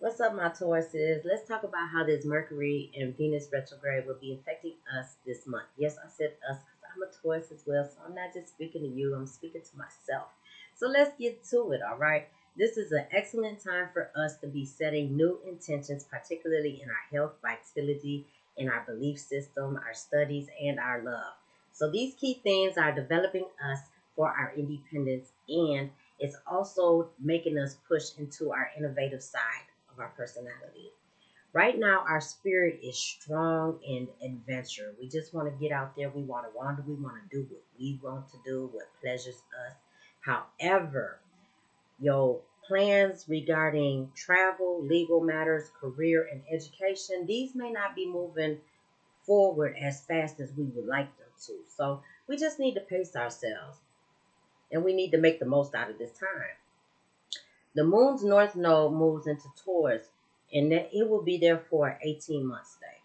What's up, my Tauruses? Let's talk about how this Mercury and Venus retrograde will be affecting us this month. Yes, I said us because I'm a Taurus as well, so I'm not just speaking to you, I'm speaking to myself. So let's get to it, all right? This is an excellent time for us to be setting new intentions, particularly in our health, vitality, in our belief system, our studies, and our love. So these key things are developing us for our independence, and it's also making us push into our innovative side of our personality. Right now, our spirit is strong in adventure. We just want to get out there. We want to wander. We want to do what we want to do, what pleasures us. However, your plans regarding travel, legal matters, career, and education, these may not be moving forward as fast as we would like them to. So we just need to pace ourselves and we need to make the most out of this time. The moon's north node moves into Taurus, and that it will be there for an 18-month stay.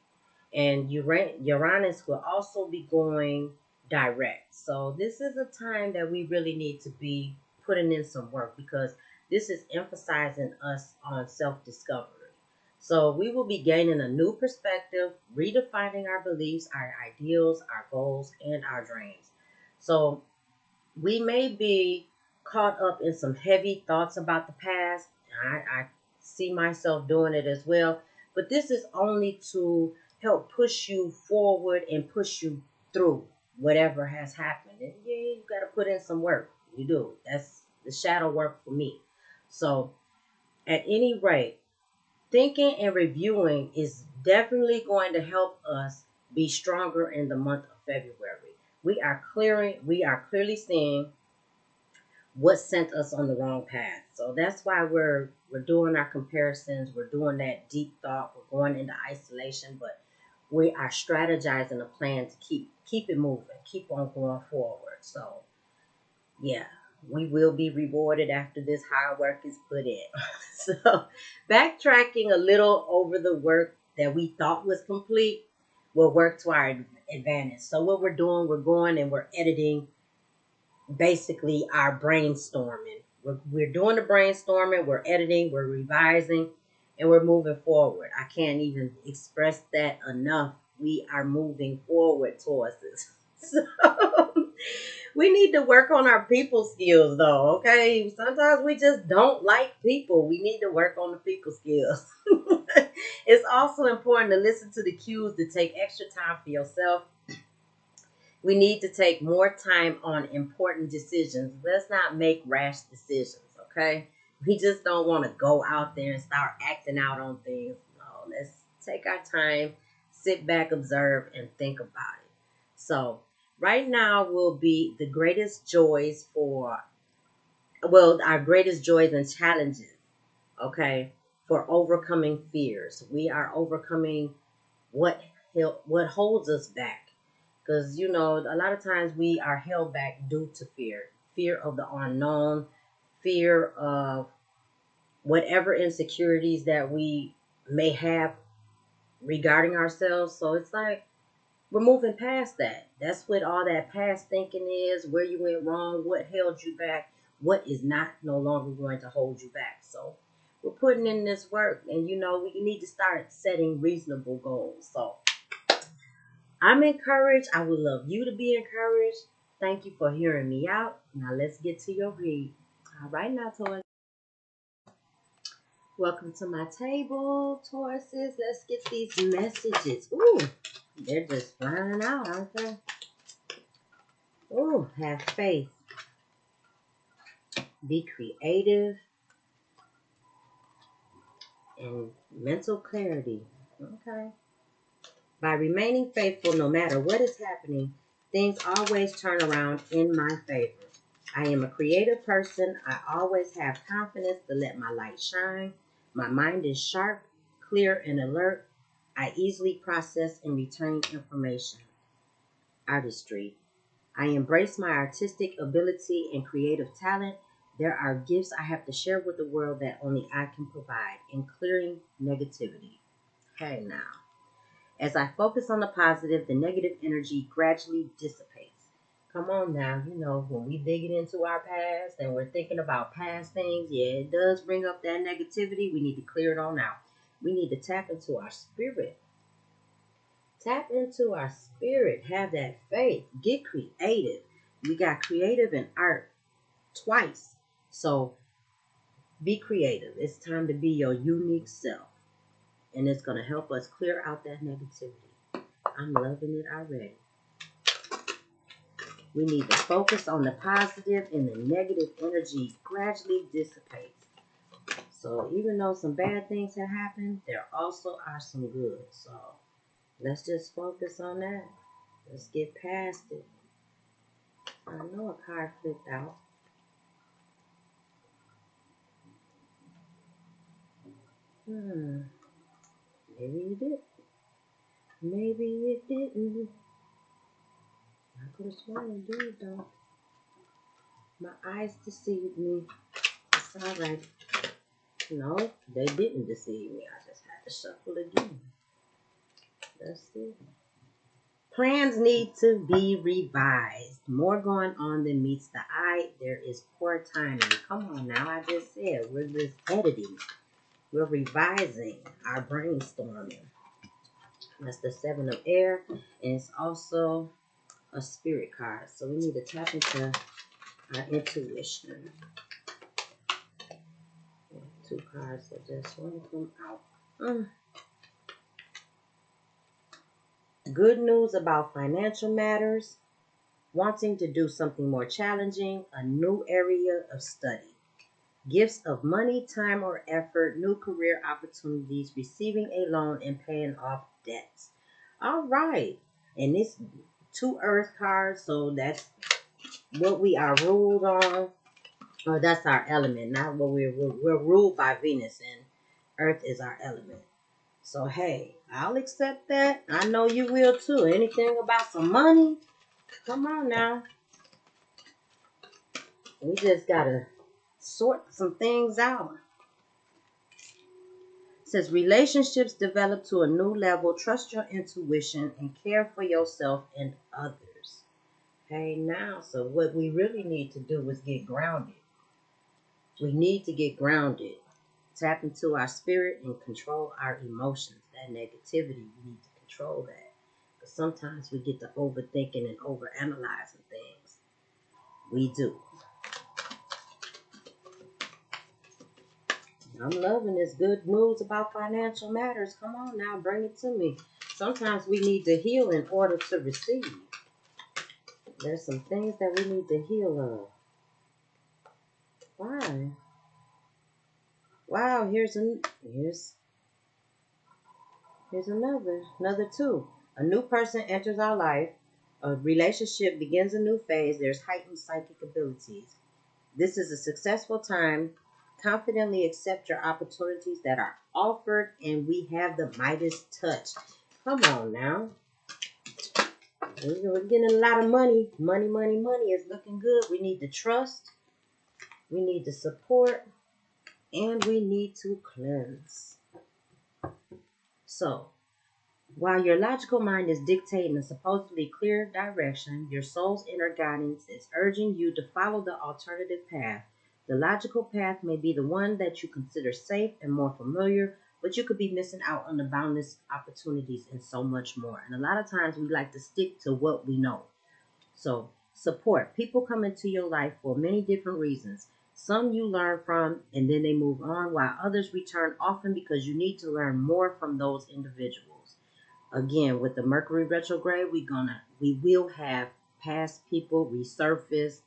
And Uranus will also be going direct. So this is a time that we really need to be putting in some work because this is emphasizing us on self-discovery. So we will be gaining a new perspective, redefining our beliefs, our ideals, our goals, and our dreams. So we may be caught up in some heavy thoughts about the past. I see myself doing it as well. But this is only to help push you forward and push you through whatever has happened. And yeah, you got to put in some work. You do. That's the shadow work for me. So, at any rate, thinking and reviewing is definitely going to help us be stronger in the month of February. We are clearly seeing what sent us on the wrong path. So that's why we're doing our comparisons, we're doing that deep thought, we're going into isolation, but we are strategizing a plan to keep it moving, keep on going forward. So yeah, we will be rewarded after this hard work is put in. So backtracking a little over the work that we thought was complete will work to our advantage. So what we're doing, we're going and we're editing basically our brainstorming. We're doing the brainstorming, we're editing, we're revising, and we're moving forward. I can't even express that enough. We are moving forward towards this. So we need to work on our people skills though, okay? Sometimes we just don't like people. We need to work on the people skills. It's also important to listen to the cues to take extra time for yourself. We need to take more time on important decisions. Let's not make rash decisions, okay? We just don't want to go out there and start acting out on things. No, let's take our time, sit back, observe, and think about it. So, right now will be the greatest joys our greatest joys and challenges, okay, for overcoming fears. We are overcoming what what holds us back because a lot of times we are held back due to fear of the unknown, fear of whatever insecurities that we may have regarding ourselves. So it's like we're moving past that. That's what all that past thinking is, where you went wrong, what held you back, what is not no longer going to hold you back. So we're putting in this work, and we need to start setting reasonable goals. So I'm encouraged. I would love you to be encouraged. Thank you for hearing me out. Now let's get to your read. All right, now, Taurus. Welcome to my table, Tauruses. Let's get these messages. Ooh, they're just flying out, aren't they? Ooh, have faith. Be creative and mental clarity. Okay. By remaining faithful no matter what is happening, things always turn around in my favor. I am a creative person. I always have confidence to let my light shine. My mind is sharp, clear, and alert. I easily process and retain information. Artistry. I embrace my artistic ability and creative talent. There are gifts I have to share with the world that only I can provide, in clearing negativity. Hey now. As I focus on the positive, the negative energy gradually dissipates. Come on now, you know, when we digging into our past and we're thinking about past things, yeah, it does bring up that negativity. We need to clear it on out. We need to tap into our spirit. Tap into our spirit. Have that faith. Get creative. We got creative and art twice. So be creative. It's time to be your unique self. And it's going to help us clear out that negativity. I'm loving it already. We need to focus on the positive, and the negative energy gradually dissipates. So even though some bad things have happened, there also are some good. So let's just focus on that. Let's get past it. I know a card flipped out. Maybe it did. Maybe it didn't. I could have sworn it did though. My eyes deceived me. It's alright. No, they didn't deceive me. I just had to shuffle again. Let's see. Plans need to be revised. More going on than meets the eye. There is poor timing. Come on now, I just said we're just editing. We're revising our brainstorming. That's the Seven of Air, and it's also a spirit card. So we need to tap into our intuition. Two cards that just want to come out. Good news about financial matters. Wanting to do something more challenging. A new area of study. Gifts of money, time, or effort. New career opportunities. Receiving a loan and paying off debts. All right. And it's two earth cards. So that's what we are ruled on. Or that's our element. Not what we're ruled by Venus. And earth is our element. So, hey, I'll accept that. I know you will too. Anything about some money? Come on now. We just got to sort some things out. It says relationships develop to a new level. Trust your intuition and care for yourself and others. Hey, now, so what we really need to do is get grounded. We need to get grounded. Tap into our spirit and control our emotions. That negativity, we need to control that. But sometimes we get to overthinking and overanalyzing things. We do. I'm loving this good news about financial matters. Come on now, bring it to me. Sometimes we need to heal in order to receive. There's some things that we need to heal of. Why? Wow, here's another two. A new person enters our life. A relationship begins a new phase. There's heightened psychic abilities. This is a successful time. Confidently accept your opportunities that are offered, and we have the Midas touch. Come on now. We're getting a lot of money. Money, money, money is looking good. We need to trust. We need to support. And we need to cleanse. So, while your logical mind is dictating a supposedly clear direction, your soul's inner guidance is urging you to follow the alternative path. The logical path may be the one that you consider safe and more familiar, but you could be missing out on the boundless opportunities and so much more. And a lot of times we like to stick to what we know. So, support. People come into your life for many different reasons. Some you learn from and then they move on, while others return often because you need to learn more from those individuals. Again, with the Mercury retrograde, we will have past people resurface,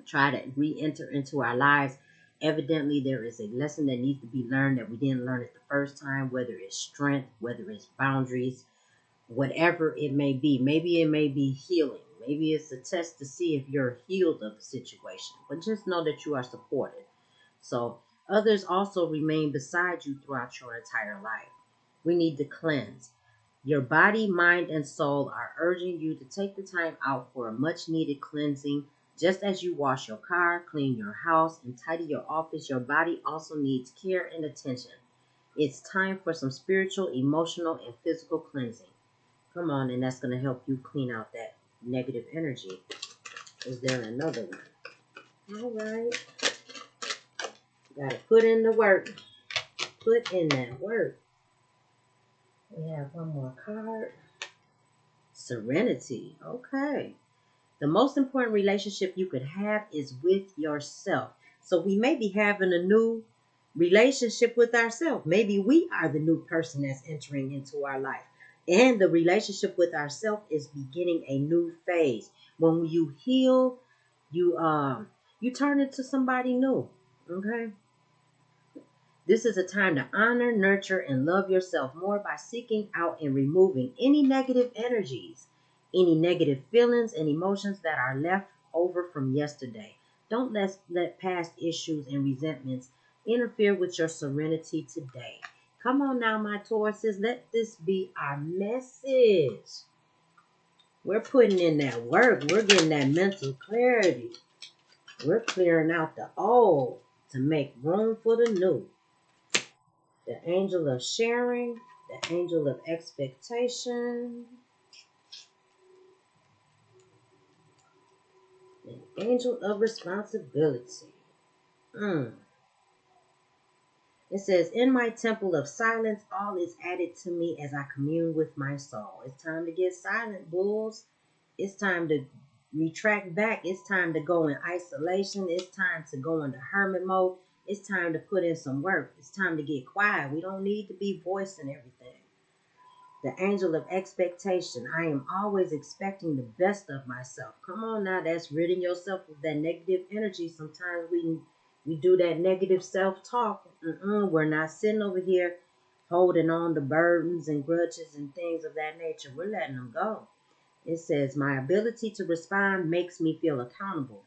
try to re-enter into our lives. Evidently, there is a lesson that needs to be learned that we didn't learn it the first time, whether it's strength, whether it's boundaries, whatever it may be. Maybe it may be healing. Maybe it's a test to see if you're healed of the situation. But just know that you are supported. So others also remain beside you throughout your entire life. We need to cleanse. Your body, mind, and soul are urging you to take the time out for a much needed cleansing. Just as you wash your car, clean your house, and tidy your office, your body also needs care and attention. It's time for some spiritual, emotional, and physical cleansing. Come on, and that's going to help you clean out that negative energy. Is there another one? All right. Gotta put in the work. Put in that work. We have one more card. Serenity. Okay. The most important relationship you could have is with yourself. So we may be having a new relationship with ourselves. Maybe we are the new person that's entering into our life. And the relationship with ourselves is beginning a new phase. When you heal, you turn into somebody new. Okay? This is a time to honor, nurture, and love yourself more by seeking out and removing any negative energies, any negative feelings and emotions that are left over from yesterday. Don't let past issues and resentments interfere with your serenity today. Come on now, my Tauruses, let this be our message. We're putting in that work. We're getting that mental clarity. We're clearing out the old to make room for the new. The angel of sharing, the angel of expectation, the angel of responsibility. It says, in my temple of silence, all is added to me as I commune with my soul. It's time to get silent, bulls. It's time to retract back. It's time to go in isolation. It's time to go into hermit mode. It's time to put in some work. It's time to get quiet. We don't need to be voicing everything. The angel of expectation. I am always expecting the best of myself. Come on now, that's ridding yourself of that negative energy. Sometimes we do that negative self-talk. We're not sitting over here holding on to burdens and grudges and things of that nature. We're letting them go. It says, my ability to respond makes me feel accountable.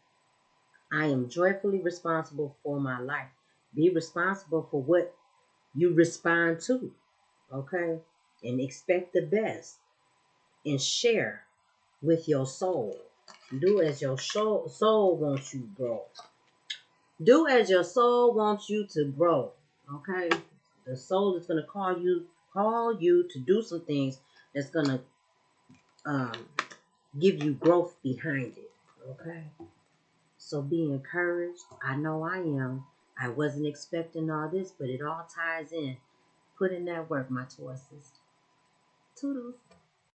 I am joyfully responsible for my life. Be responsible for what you respond to. Okay? And expect the best. And share with your soul. Do as your soul wants you to grow. Do as your soul wants you to grow. Okay? The soul is going to call you to do some things that's going to give you growth behind it. Okay? So be encouraged. I know I am. I wasn't expecting all this, but it all ties in. Put in that work, my Tauruses. Toodles.